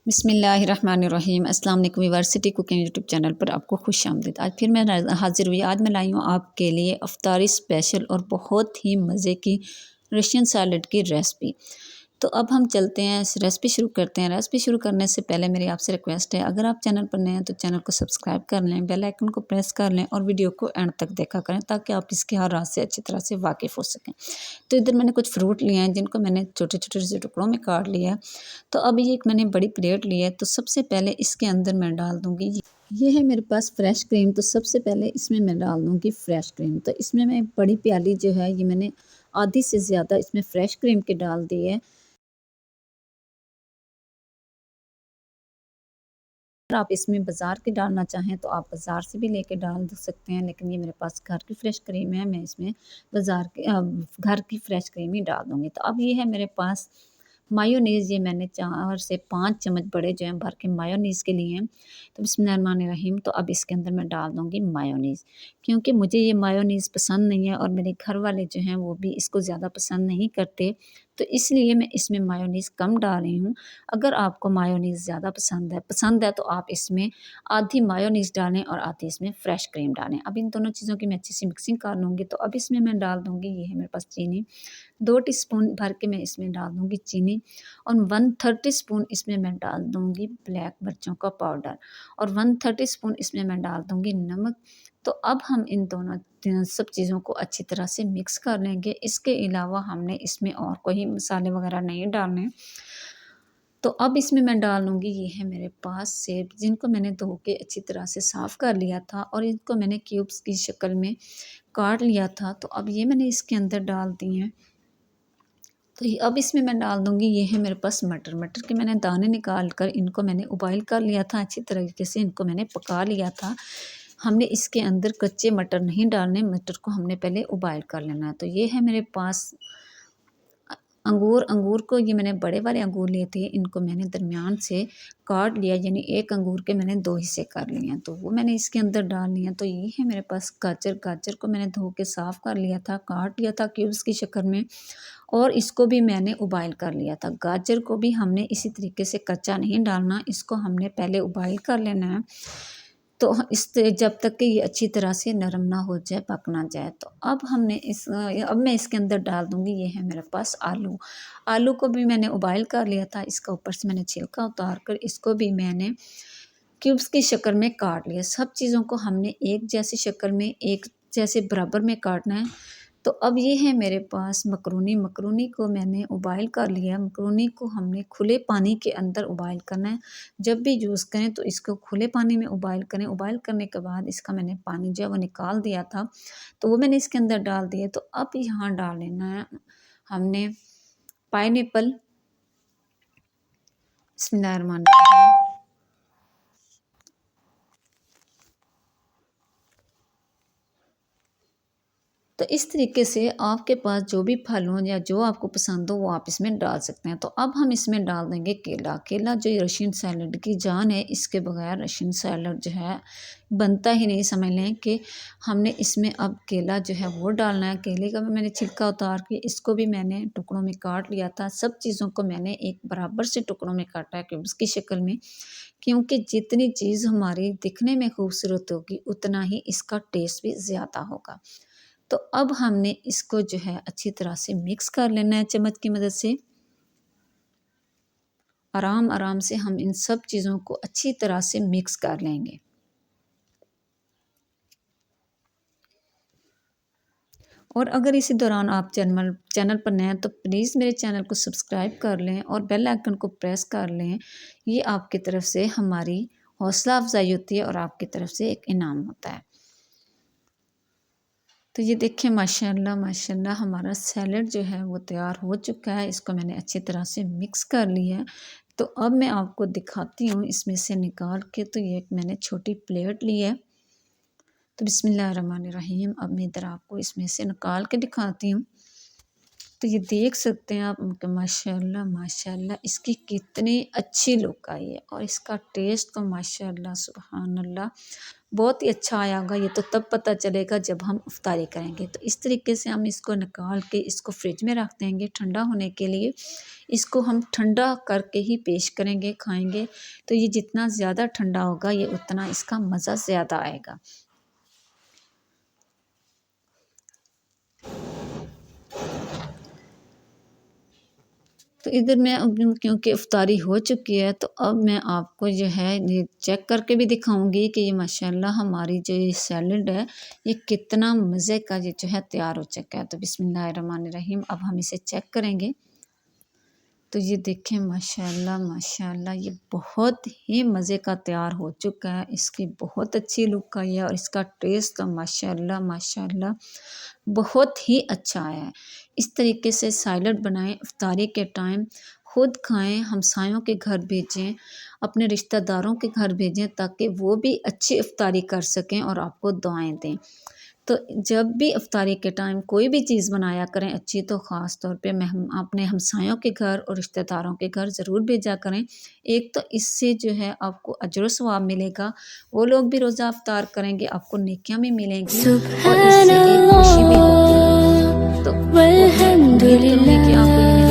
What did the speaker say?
बिस्मिल्लाहिर्रहमानिर्रहीम। अस्सलाम वालेकुम यूनिवर्सिटी कुकिंग यूट्यूब चैनल पर आपको खुश आमदीद। आज फिर मैं हाजिर हुई। आज मैं लाई हूँ आपके लिए अफ्तारी स्पेशल और बहुत ही मज़े की रशियन सैलड की रेसिपी। तो अब हम चलते हैं, इस रेसिपी शुरू करते हैं। रेसिपी शुरू करने से पहले मेरी आपसे रिक्वेस्ट है, अगर आप चैनल पर नए हैं तो चैनल को सब्सक्राइब कर लें, बेल आइकन को प्रेस कर लें और वीडियो को एंड तक देखा करें ताकि आप इसके हर राज से अच्छी तरह से वाकिफ़ हो सकें। तो इधर मैंने कुछ फ्रूट लिए हैं जिनको मैंने छोटे छोटे से टुकड़ों में काट लिया है। तो अब ये एक मैंने बड़ी प्लेट ली है। तो सबसे पहले इसके अंदर मैं डाल दूँगी, ये है मेरे पास फ्रेश क्रीम। तो सबसे पहले इसमें मैं डाल दूँगी फ्रेश क्रीम। तो इसमें मैं बड़ी प्याली जो है, ये मैंने आधी से ज़्यादा इसमें फ्रेश क्रीम की डाल दी है। अगर आप इसमें बाज़ार की डालना चाहें तो आप बाज़ार से भी लेके डाल सकते हैं, लेकिन ये मेरे पास घर की फ्रेश क्रीम है, मैं इसमें बाज़ार की घर की फ्रेश क्रीम ही डाल दूँगी। तो अब ये है मेरे पास मायोनीज़, ये मैंने 4 से 5 चम्मच बड़े जो हैं भर के मायोनीज़ के लिए हैं। तो बिस्मिल्लाहिर्रहमानिर्रहीम। तो अब इसके अंदर मैं डाल दूँगी मायोनीज़, क्योंकि मुझे ये मायोनीज़ पसंद नहीं है और मेरे घर वाले जो हैं वो भी इसको ज़्यादा पसंद नहीं करते, तो इसलिए मैं इसमें मायोनीज़ कम डाल रही हूँ। अगर आपको मायोनीज़ ज़्यादा पसंद है तो आप इसमें आधी मायोनीज़ डालें और आधी इसमें फ्रेश क्रीम डालें। अब इन दोनों चीज़ों की मैं अच्छी सी मिक्सिंग कर लूँगी। तो अब इसमें मैं डाल दूँगी, ये है मेरे पास चीनी, 2 टीस्पून भर के मैं इसमें डाल दूँगी चीनी और 1/3 टीस्पून इसमें मैं डाल दूँगी ब्लैक मिर्चों का पाउडर और 1/3 टीस्पून इसमें मैं डाल दूँगी नमक। तो अब हम इन दोनों सब चीज़ों को अच्छी तरह से मिक्स कर लेंगे। इसके अलावा हमने इसमें और कोई मसाले वगैरह नहीं डालने। तो अब इसमें मैं डालूँगी, ये है मेरे पास सेब, जिनको मैंने धो के अच्छी तरह से साफ़ कर लिया था और इनको मैंने क्यूब्स की शक्ल में काट लिया था। तो अब ये मैंने इसके अंदर डाल दिए हैं। तो ये अब इसमें मैं डाल दूँगी, ये है मेरे पास मटर। मटर के मैंने दाने निकाल कर इनको मैंने उबाइल कर लिया था, अच्छी तरीके से इनको मैंने पका लिया था। हमने इसके अंदर कच्चे मटर नहीं डालने, मटर को हमने पहले उबाइल कर लेना है। तो ये है मेरे पास अंगूर को, ये मैंने बड़े वाले अंगूर लिए थे, इनको मैंने दरमियान से काट लिया, यानी एक अंगूर के मैंने 2 हिस्से कर लिए हैं, तो वो मैंने इसके अंदर डाल लिया। तो ये है मेरे पास गाजर। गाजर को मैंने धो के साफ़ कर लिया था, काट लिया था क्यूब्स की शक्ल में और इसको भी मैंने उबाइल कर लिया था। गाजर को भी हमने इसी तरीके से कच्चा नहीं डालना, इसको हमने पहले उबाइल कर लेना है। तो जब तक कि ये अच्छी तरह से नरम ना हो जाए, पक ना जाए। तो अब हमने अब मैं इसके अंदर डाल दूँगी, ये है मेरे पास आलू। आलू को भी मैंने उबाइल कर लिया था, इसका ऊपर से मैंने छिलका उतार कर इसको भी मैंने क्यूब्स की शक्ल में काट लिया। सब चीज़ों को हमने एक जैसी शक्ल में, एक जैसे बराबर में काटना है। तो अब ये है मेरे पास मकरूनी। मकरूनी को मैंने उबाइल कर लिया। मकरूनी को हमने खुले पानी के अंदर उबाइल करना है। जब भी यूज़ करें तो इसको खुले पानी में उबाइल करें। उबाइल करने के बाद इसका मैंने पानी जो है वो निकाल दिया था, तो वो मैंने इसके अंदर डाल दिया। तो अब यहाँ डाल लेना है हमने पाइनएप्पल। बिस्मिल्लाहिर्रहमानिर्रहीम। तो इस तरीके से आपके पास जो भी फल हों या जो आपको पसंद हो वो आप इसमें डाल सकते हैं। तो अब हम इसमें डाल देंगे केला। केला जो ये रशियन सैलड की जान है, इसके बगैर रशियन सैलड जो है बनता ही नहीं। समझ लें कि हमने इसमें अब केला जो है वो डालना है। केले का भी मैंने छिलका उतार के इसको भी मैंने टुकड़ों में काट लिया था। सब चीज़ों को मैंने एक बराबर से टुकड़ों में काटा है क्यूब्स की शक्ल में, क्योंकि जितनी चीज़ हमारी दिखने में खूबसूरत होगी उतना ही इसका टेस्ट भी ज़्यादा होगा। तो अब हमने इसको जो है अच्छी तरह से मिक्स कर लेना है चम्मच की मदद से। आराम आराम से हम इन सब चीज़ों को अच्छी तरह से मिक्स कर लेंगे। और अगर इसी दौरान आप चैनल पर नए हैं तो प्लीज़ मेरे चैनल को सब्सक्राइब कर लें और बेल आइकन को प्रेस कर लें। ये आपकी तरफ से हमारी हौसला अफ़ज़ाई होती है और आपकी तरफ से एक इनाम होता है। तो ये देखिए माशाल्लाह माशाल्लाह हमारा सैलेड जो है वो तैयार हो चुका है। इसको मैंने अच्छी तरह से मिक्स कर लिया है। तो अब मैं आपको दिखाती हूँ इसमें से निकाल के। तो ये एक मैंने छोटी प्लेट ली है। तो बिस्मिल्लाहिर्रहमानिर्रहीम। अब मैं इधर आपको इसमें से निकाल के दिखाती हूँ। तो ये देख सकते हैं आप कि माशाल्लाह माशाल्लाह इसकी कितनी अच्छी लुक आई है और इसका टेस्ट तो माशाल्लाह सुभान अल्लाह बहुत ही अच्छा आया होगा। ये तो तब पता चलेगा जब हम इफ्तारी करेंगे। तो इस तरीके से हम इसको निकाल के इसको फ्रिज में रख देंगे ठंडा होने के लिए। इसको हम ठंडा करके ही पेश करेंगे, खाएँगे। तो ये जितना ज़्यादा ठंडा होगा ये उतना इसका मज़ा ज़्यादा आएगा। तो इधर मैं अब क्योंकि इफ्तारी हो चुकी है तो अब मैं आपको जो है ये चेक करके भी दिखाऊंगी कि ये माशाल्लाह हमारी जो ये सैलड है ये कितना मज़े का ये जो है तैयार हो चुका है। तो बिस्मिल्लाहिर्रहमानिर्रहीम अब हम इसे चेक करेंगे। तो ये देखें माशाल्लाह माशाल्लाह ये बहुत ही मज़े का तैयार हो चुका है। इसकी बहुत अच्छी लुक आई है और इसका टेस्ट तो माशाल्लाह माशाल्लाह बहुत ही अच्छा आया है। इस तरीके से सैलड बनाएं इफ्तारी के टाइम, खुद खाएं, हमसायों के घर भेजें, अपने रिश्तेदारों के घर भेजें ताकि वो भी अच्छी इफ्तारी कर सकें और आपको दुआएं दें। तो जब भी इफ्तारी के टाइम कोई भी चीज़ बनाया करें अच्छी तो ख़ास तौर पे अपने हमसायों के घर और रिश्तेदारों के घर ज़रूर भेजा करें। एक तो इससे जो है आपको अजर व सवाब मिलेगा, वो लोग भी रोज़ा इफ्तार करेंगे, आपको नेकियां भी मिलेंगी और इससे एक खुशी भी होगी। तो उम्मीद करूँगी कि आपको ये